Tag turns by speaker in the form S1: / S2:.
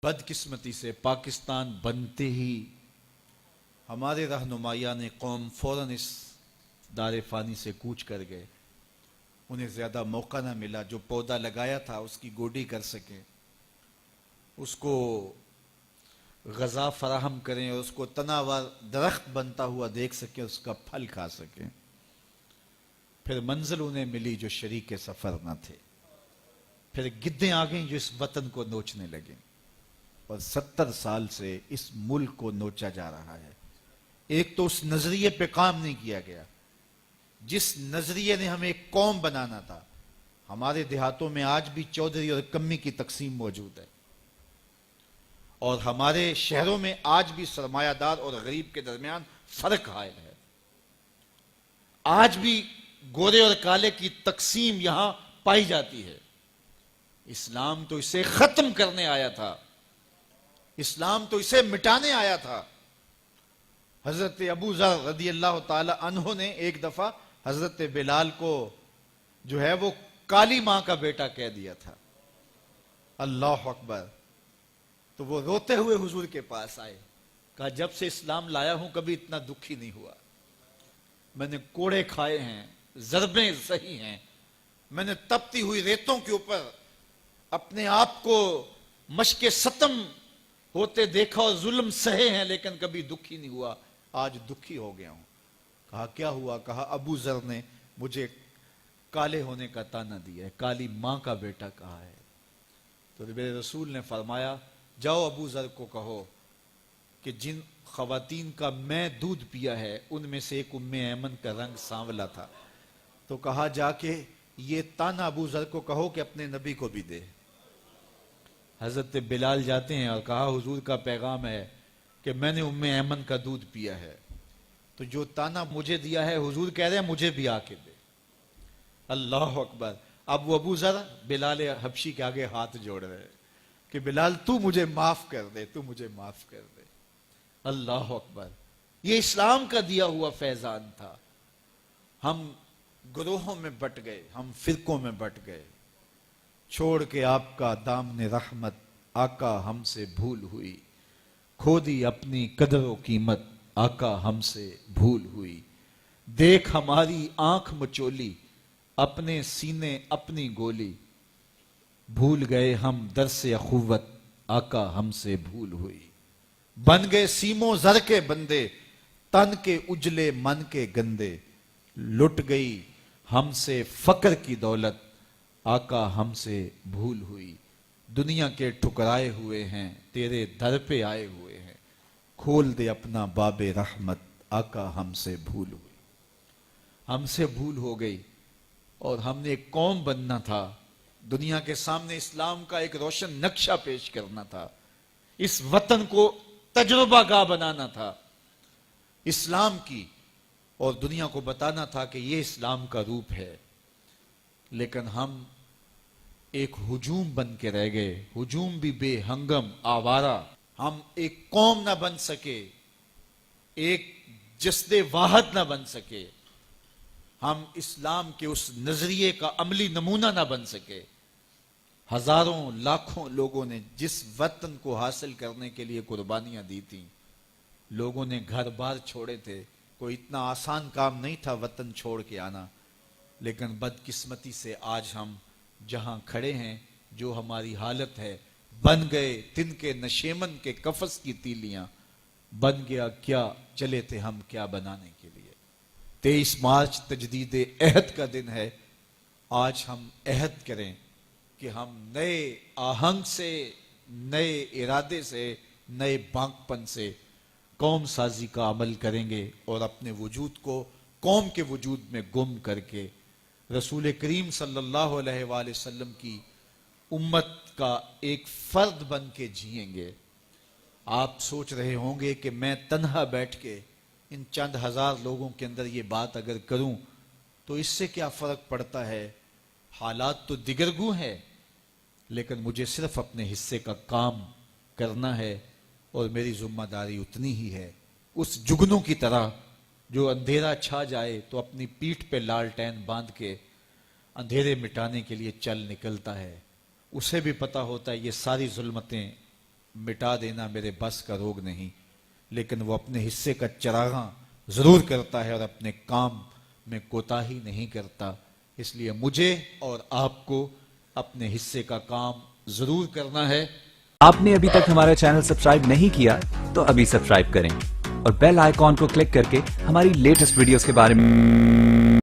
S1: بدقسمتی سے پاکستان بنتے ہی ہمارے رہنمایان قوم فوراً اس دار فانی سے کوچ کر گئے. انہیں زیادہ موقع نہ ملا جو پودا لگایا تھا اس کی گوڈی کر سکیں، اس کو غذا فراہم کریں اور اس کو تناور درخت بنتا ہوا دیکھ سکیں، اس کا پھل کھا سکیں. پھر منزل انہیں ملی جو شریک سفر نہ تھے. پھر گدیں آ گئیں جو اس وطن کو نوچنے لگیں، اور 70 سال سے اس ملک کو نوچا جا رہا ہے. ایک تو اس نظریے پہ کام نہیں کیا گیا جس نظریے نے ہمیں ایک قوم بنانا تھا. ہمارے دیہاتوں میں آج بھی چودھری اور کمی کی تقسیم موجود ہے، اور ہمارے شہروں میں آج بھی سرمایہ دار اور غریب کے درمیان فرق حائل ہے. آج بھی گورے اور کالے کی تقسیم یہاں پائی جاتی ہے. اسلام تو اسے ختم کرنے آیا تھا، اسلام تو اسے مٹانے آیا تھا. حضرت ابو ذر رضی اللہ تعالی عنہ نے ایک دفعہ حضرت بلال کو جو ہے وہ کالی ماں کا بیٹا کہہ دیا تھا. اللہ اکبر. تو وہ روتے ہوئے حضور کے پاس آئے، کہا جب سے اسلام لایا ہوں کبھی اتنا دکھی نہیں ہوا. میں نے کوڑے کھائے ہیں، ضربیں سہی ہیں، میں نے تپتی ہوئی ریتوں کے اوپر اپنے آپ کو مشق ستم ہوتے دیکھا اور ظلم سہے ہیں، لیکن کبھی دکھی نہیں ہوا. آج دکھی ہو گیا ہوں. کہا کیا ہوا؟ کہا ابو ذر نے مجھے کالے ہونے کا تانا دیا ہے، کالی ماں کا بیٹا کہا ہے. تو میرے رسول نے فرمایا جاؤ ابو ذر کو کہو کہ جن خواتین کا میں دودھ پیا ہے ان میں سے ایک ایمن کا رنگ سانولا تھا. تو کہا جا کے یہ تانا ابو ذر کو کہو کہ اپنے نبی کو بھی دے. حضرت بلال جاتے ہیں اور کہا حضور کا پیغام ہے کہ میں نے ایمن کا دودھ پیا ہے. تو جو تانا مجھے دیا ہے حضور کہہ رہے ہیں مجھے بھی آ کے دے. اللہ اکبر. اب وہ ابو ذر بلال حبشی کے آگے ہاتھ جوڑ رہے ہیں کہ بلال تو مجھے معاف کر دے، تو مجھے معاف کر دے. اللہ اکبر. یہ اسلام کا دیا ہوا فیضان تھا. ہم گروہوں میں بٹ گئے، ہم فرقوں میں بٹ گئے. چھوڑ کے آپ کا دامن رحمت آقا ہم سے بھول ہوئی. کھو دی اپنی قدر و قیمت آقا ہم سے بھول ہوئی. دیکھ ہماری آنکھ مچولی اپنے سینے اپنی گولی. بھول گئے ہم درس اخوت آقا ہم سے بھول ہوئی. بن گئے سیموں زر کے بندے تن کے اجلے من کے گندے. لٹ گئی ہم سے فقر کی دولت آقا ہم سے بھول ہوئی. دنیا کے ٹھکرائے ہوئے ہیں تیرے در پہ آئے ہوئے ہیں. کھول دے اپنا باب رحمت آقا ہم سے بھول ہوئی. ہم سے بھول ہو گئی اور ہم نے ایک قوم بننا تھا. دنیا کے سامنے اسلام کا ایک روشن نقشہ پیش کرنا تھا. اس وطن کو تجربہ گاہ بنانا تھا اسلام کی، اور دنیا کو بتانا تھا کہ یہ اسلام کا روپ ہے. لیکن ہم ایک ہجوم بن کے رہ گئے، ہجوم بھی بے ہنگم آوارہ. ہم ایک قوم نہ بن سکے، ایک جسد واحد نہ بن سکے. ہم اسلام کے اس نظریے کا عملی نمونہ نہ بن سکے. ہزاروں لاکھوں لوگوں نے جس وطن کو حاصل کرنے کے لیے قربانیاں دی تھیں، لوگوں نے گھر بار چھوڑے تھے. کوئی اتنا آسان کام نہیں تھا وطن چھوڑ کے آنا. لیکن بدقسمتی سے آج ہم جہاں کھڑے ہیں، جو ہماری حالت ہے، بن گئے تن کے نشیمن کے کفس کی تیلیاں. بن گیا کیا چلے تھے ہم کیا بنانے کے لیے. 23 مارچ تجدید عہد کا دن ہے. آج ہم عہد کریں کہ ہم نئے آہنگ سے، نئے ارادے سے، نئے بانکپن سے قوم سازی کا عمل کریں گے، اور اپنے وجود کو قوم کے وجود میں گم کر کے رسول کریم صلی اللہ علیہ وآلہ وسلم کی امت کا ایک فرد بن کے جئیں گے. آپ سوچ رہے ہوں گے کہ میں تنہا بیٹھ کے ان چند ہزار لوگوں کے اندر یہ بات اگر کروں تو اس سے کیا فرق پڑتا ہے. حالات تو دیگرگوں ہیں، لیکن مجھے صرف اپنے حصے کا کام کرنا ہے، اور میری ذمہ داری اتنی ہی ہے. اس جگنوں کی طرح جو اندھیرا چھا جائے تو اپنی پیٹھ پہ لالٹین باندھ کے اندھیرے مٹانے کے لیے چل نکلتا ہے. اسے بھی پتا ہوتا ہے یہ ساری ظلمتیں مٹا دینا میرے بس کا روگ نہیں، لیکن وہ اپنے حصے کا چراغاں ضرور کرتا ہے اور اپنے کام میں کوتاہی نہیں کرتا۔ اس لیے مجھے اور آپ کو اپنے حصے کا کام ضرور کرنا ہے۔
S2: آپ نے ابھی تک ہمارا چینل سبسکرائب نہیں کیا تو ابھی سبسکرائب کریں اور بیل آئیکن کو کلک کر کے ہماری لیٹسٹ ویڈیوز کے بارے میں